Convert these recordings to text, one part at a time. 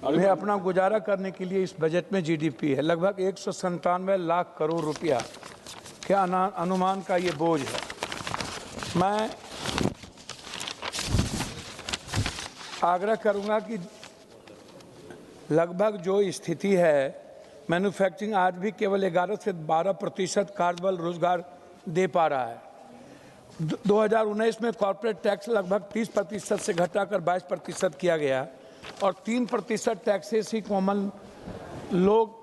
में अपना गुजारा करने के लिए इस बजट में जीडीपी है लगभग 197 लाख करोड़ रुपया के अनुमान का ये बोझ है। मैं आग्रह करूंगा कि लगभग जो स्थिति है, मैन्युफैक्चरिंग आज भी केवल 11 से 12% कार्यबल रोजगार दे पा रहा है। 2019 में कॉर्पोरेट टैक्स लगभग 30% से घटाकर 22% किया गया और 3% टैक्सेस ही कॉमन लोग,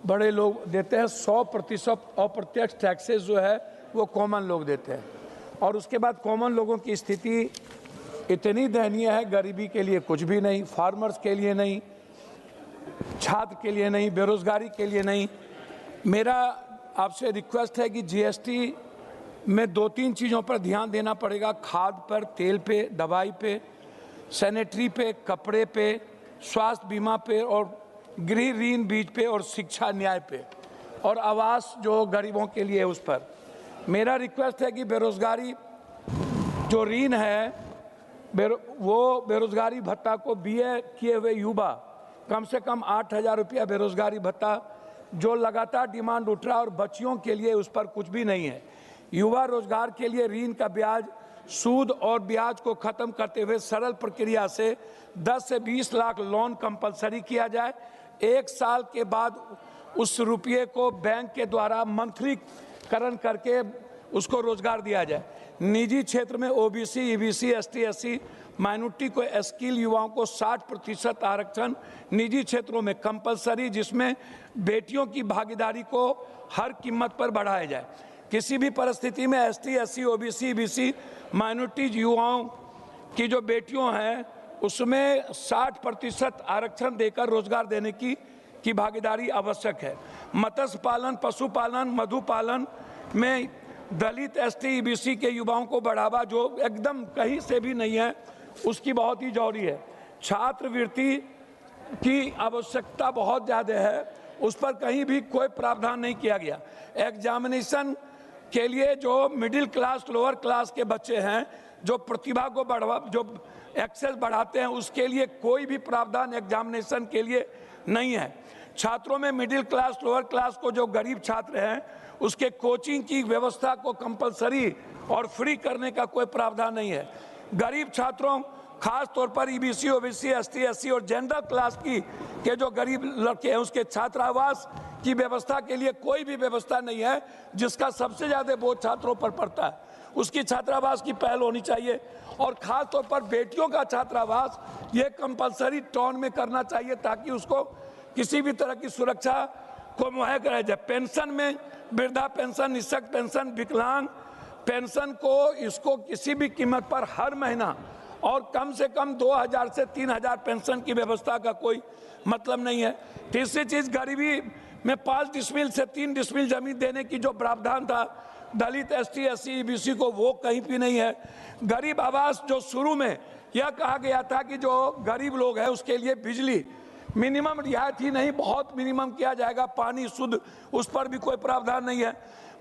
बड़े लोग देते हैं। 100% अप्रत्यक्ष टैक्सेस जो है वो कॉमन लोग देते हैं। और उसके बाद कॉमन लोगों की स्थिति इतनी दयनीय है, गरीबी के लिए कुछ भी नहीं, फार्मर्स के लिए नहीं, छात्र के लिए नहीं, बेरोजगारी के लिए नहीं। मेरा आपसे रिक्वेस्ट है कि जीएसटी में 2-3 चीज़ों पर ध्यान देना पड़ेगा। खाद पर, तेल पे, दवाई पे, सैनिटरी पे, कपड़े पे, स्वास्थ्य बीमा पे और गृह ऋण बीज पे और शिक्षा न्याय पे और आवास जो गरीबों के लिए है उस पर। मेरा रिक्वेस्ट है कि बेरोजगारी जो ऋण है वो बेरोजगारी भत्ता को बीए किए हुए युवा कम से कम 8,000 रुपया बेरोजगारी भत्ता जो लगातार डिमांड उठ रहा है और बच्चियों के लिए उस पर कुछ भी नहीं है। युवा रोजगार के लिए ऋण का ब्याज, सूद और ब्याज को खत्म करते हुए सरल प्रक्रिया से 10 से 20 लाख लोन कंपलसरी किया जाए। 1 साल के बाद उस रुपये को बैंक के द्वारा मंथलीकरण करके उसको रोजगार दिया जाए। निजी क्षेत्र में OBC, EBC, ST, SC, minority को स्किल युवाओं को 60% आरक्षण निजी क्षेत्रों में कंपलसरी, जिसमें बेटियों की भागीदारी को हर कीमत पर बढ़ाया जाए। किसी भी परिस्थिति में ST, SC, OBC, EBC, minority युवाओं की जो बेटियों हैं उसमें 60% आरक्षण देकर रोजगार देने की भागीदारी आवश्यक है। मत्स्य पालन, पशुपालन, मधुपालन में दलित, एसटी, ईबीसी के युवाओं को बढ़ावा जो एकदम कहीं से भी नहीं है उसकी बहुत ही जरूरी है। छात्रवृत्ति की आवश्यकता बहुत ज़्यादा है, उस पर कहीं भी कोई प्रावधान नहीं किया गया। एग्जामिनेशन के लिए जो मिडिल क्लास, लोअर क्लास के बच्चे हैं जो प्रतिभा को जो एक्सेस बढ़ाते हैं उसके लिए कोई भी प्रावधान एग्जामिनेशन के लिए नहीं है। छात्रों में मिडिल क्लास, लोअर क्लास को जो गरीब छात्र हैं उसके कोचिंग की व्यवस्था को कंपलसरी और फ्री करने का कोई प्रावधान नहीं है। गरीब छात्रों, खास तौर पर ईबीसी, ओबीसी, एसटी, एससी और जनरल क्लास के जो गरीब लड़के हैं उसके छात्रावास की व्यवस्था के लिए कोई भी व्यवस्था नहीं है, जिसका सबसे ज़्यादा बोझ छात्रों पर पड़ता है। उसकी छात्रावास की पहल होनी चाहिए और खास तौर पर बेटियों का छात्रावास ये कंपलसरी टाउन में करना चाहिए ताकि उसको किसी भी तरह की सुरक्षा को मुहैया कराया जाए। पेंशन में वृद्धा पेंशन, निःशक्त पेंशन, विकलांग पेंशन को इसको किसी भी कीमत पर हर महीना और कम से कम 2,000 से 3,000 पेंशन की व्यवस्था का कोई मतलब नहीं है। तीसरी चीज, गरीबी में 5 डिसमिल से 3 डिसमिल जमीन देने की जो प्रावधान था दलित, एसटी, एससी, ईबीसी को, वो कहीं भी नहीं है। गरीब आवास जो शुरू में यह कहा गया था कि जो गरीब लोग हैं उसके लिए बिजली मिनिमम रियायत ही नहीं, बहुत मिनिमम किया जाएगा, पानी शुद्ध, उस पर भी कोई प्रावधान नहीं है।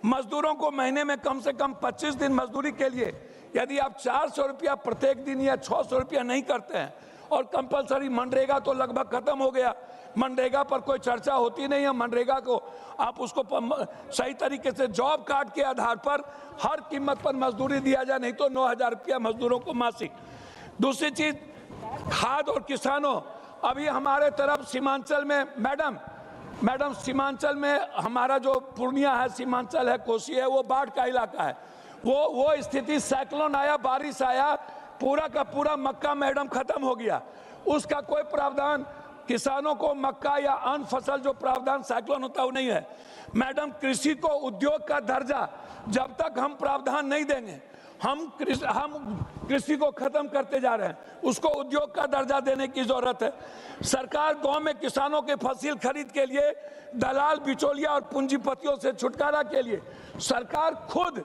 मजदूरों को महीने में कम से कम 25 दिन मजदूरी के लिए यदि आप 400 रुपया प्रत्येक दिन या 600 रुपया नहीं करते हैं और कंपलसरी मनरेगा तो लगभग खत्म हो गया, मनरेगा पर कोई चर्चा होती नहीं है। मनरेगा को आप उसको सही तरीके से जॉब कार्ड के आधार पर हर कीमत पर मजदूरी दिया जाए, नहीं तो 9,000 रुपया मजदूरों को मासिक। दूसरी चीज, खाद और किसानों, अभी हमारे तरफ सीमांचल में मैडम सीमांचल में हमारा जो पूर्णिया है, सीमांचल है, कोसी है, वो बाढ़ का इलाका है। वो स्थिति, साइक्लोन आया, बारिश आया, पूरा का पूरा मक्का मैडम खत्म हो गया। उसका कोई प्रावधान किसानों को मक्का या अन्य फसल जो प्रावधान साइक्लोन होता है वो नहीं है। मैडम, कृषि को उद्योग का दर्जा जब तक हम प्रावधान नहीं देंगे, हम कृषि को खत्म करते जा रहे हैं। उसको उद्योग का दर्जा देने की जरूरत है। सरकार गांव में किसानों के फसल खरीद के लिए दलाल, बिचौलिया और पूंजीपतियों से छुटकारा के लिए सरकार खुद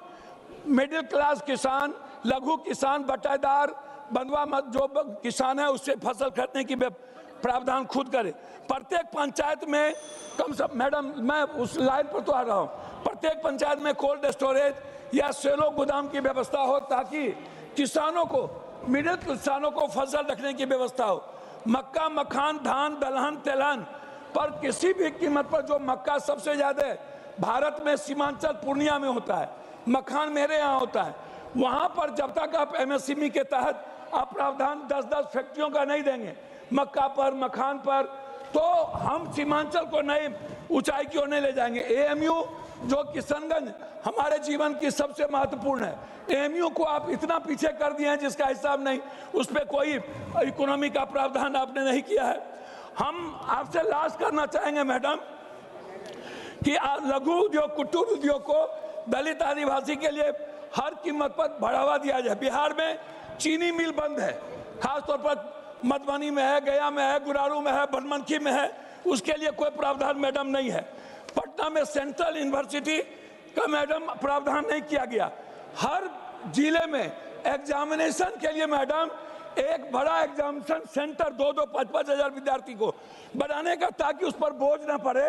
मिडिल क्लास किसान, लघु किसान, बटाईदार, बंधुआ जो किसान है उससे फसल खरीदने की प्रावधान खुद करे। प्रत्येक पंचायत में कम से, मैडम मैं उस लाइन पर तो आ रहा हूँ, प्रत्येक पंचायत में कोल्ड स्टोरेज या सेलो गोदाम की व्यवस्था हो ताकि किसानों को, मिडिल किसानों को फसल रखने की व्यवस्था हो। मक्का, मखान, धान, दलहन, तेलहन पर किसी भी कीमत पर जो मक्का सबसे ज्यादा भारत में सीमांचल पूर्णिया में होता है, मखान मेरे यहाँ होता है, वहां पर जब तक आप एमएसएमई के तहत आप प्रावधान 10-10 फैक्ट्रियों का नहीं देंगे मक्का पर, मखान पर, तो हम सीमांचल को नई ऊंचाई की ओर नहीं ले जाएंगे। एएमयू जो किशनगंज हमारे जीवन की सबसे महत्वपूर्ण है, एएमयू को आप इतना पीछे कर दिए हैं जिसका हिसाब नहीं, उस पर कोई इकोनॉमी का प्रावधान आपने नहीं किया है। हम आपसे लास्ट करना चाहेंगे मैडम कि लघु उद्योग, कुटीर उद्योग को दलित आदिवासी के लिए हर कीमत पर बढ़ावा दिया जाए। बिहार में चीनी मिल बंद है, खासतौर पर मधुबनी में है, गया में है, गुरारू में है, बनमनखी में है, उसके लिए कोई प्रावधान मैडम नहीं है। पटना में सेंट्रल यूनिवर्सिटी का मैडम प्रावधान नहीं किया गया। हर जिले में एग्जामिनेशन के लिए मैडम एक बड़ा एग्जामिनेशन सेंटर 2-2, 5-5 हजार विद्यार्थी को बनाने का, ताकि उस पर बोझ ना पड़े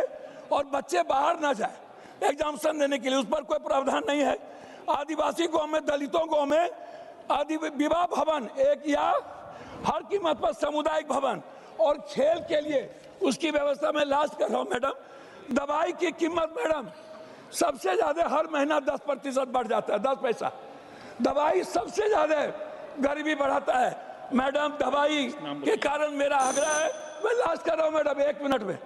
और बच्चे बाहर ना जाए एग्जामिनेशन देने के लिए, उस पर कोई प्रावधान नहीं है। आदिवासी गांव में, दलितों गांव में आदि विवाह भवन एक या हर कीमत पर सामुदायिक भवन, और खेल के लिए उसकी व्यवस्था में लास्ट कर रहा हूं मैडम। दवाई की कीमत मैडम सबसे ज्यादा हर महीना 10% बढ़ जाता है, 10 पैसा। दवाई सबसे ज्यादा गरीबी बढ़ाता है मैडम। दवाई के कारण मेरा आग्रह है, मैं लास्ट कर रहा हूं मैडम 1 मिनट में,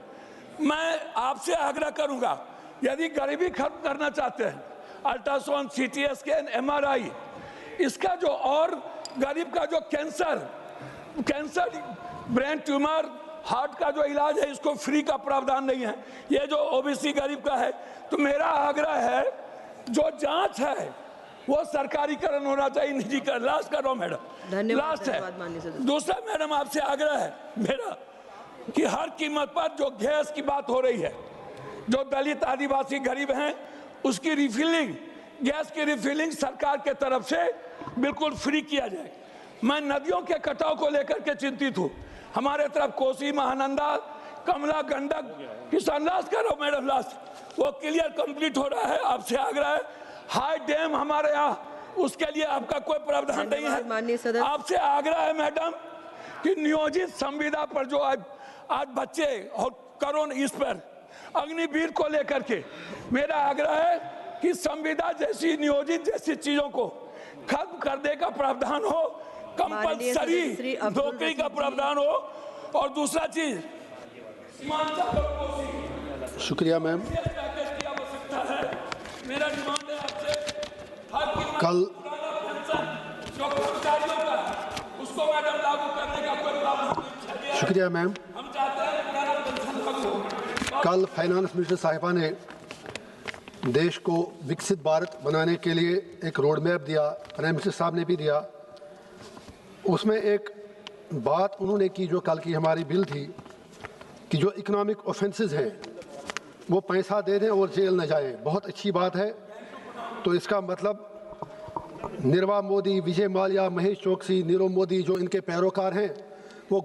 मैं आपसे आग्रह करूंगा, यदि गरीबी खत्म करना चाहते हैं, अल्ट्रासाउंड, सीटी स्कैन, एमआरआई, इसका जो और गरीब का जो कैंसर, ब्रेन ट्यूमर, हार्ट का जो इलाज है, इसको फ्री का प्रावधान नहीं है, ये जो ओबीसी गरीब का है। तो मेरा आग्रह है, जो जांच है वो सरकारीकरण होना चाहिए, निजीकरण। लास्ट कर रहा हूं मैडम, लास्ट है। दूसरा मैडम आपसे आग्रह है मेरा कि हर कीमत पर जो गैस की बात हो रही है, जो दलित आदिवासी गरीब हैं, उसकी रिफिलिंग, गैस की रिफिलिंग सरकार के तरफ से बिल्कुल फ्री किया जाए। मैं नदियों के कटाव को लेकर के चिंतित हूँ। हमारे तरफ कोसी, महानंदा, कमला, गंडक, किसान, लास्ट करो मैडम, लास्ट, वो क्लियर कंप्लीट हो रहा है। आपसे आग्रह है, हाई डैम हमारे यहाँ, उसके लिए आपका कोई प्रावधान नहीं है। आपसे आग्रह है मैडम कि नियोजित संविदा पर जो आज बच्चे और करोड़, इस पर अग्निवीर को लेकर के मेरा आग्रह है कि संविदा जैसी, नियोजित जैसी चीजों को खत्म करने का प्रावधान हो, कंपलसरी नौकरी का प्रावधान हो, और दूसरा चीज शुक्रिया मैम। मेरा डिमांड है आपसे, कल जो कर्मचारियों का उसको मैडम लागू करने का कोई प्रावधान। शुक्रिया मैम। हम चाहते हैं कल फाइनेंस मिनिस्टर साहिबा ने देश को विकसित भारत बनाने के लिए एक रोड मैप दिया, प्राइम मिनिस्टर साहब ने भी दिया। उसमें एक बात उन्होंने की, जो कल की हमारी बिल थी, कि जो इकोनॉमिक ऑफेंसेस हैं वो पैसा दे दें और जेल न जाएं। बहुत अच्छी बात है। तो इसका मतलब निर्मला मोदी, विजय माल्या, महेश चोकसी, नीरव मोदी, जो इनके पैरोकार हैं, वो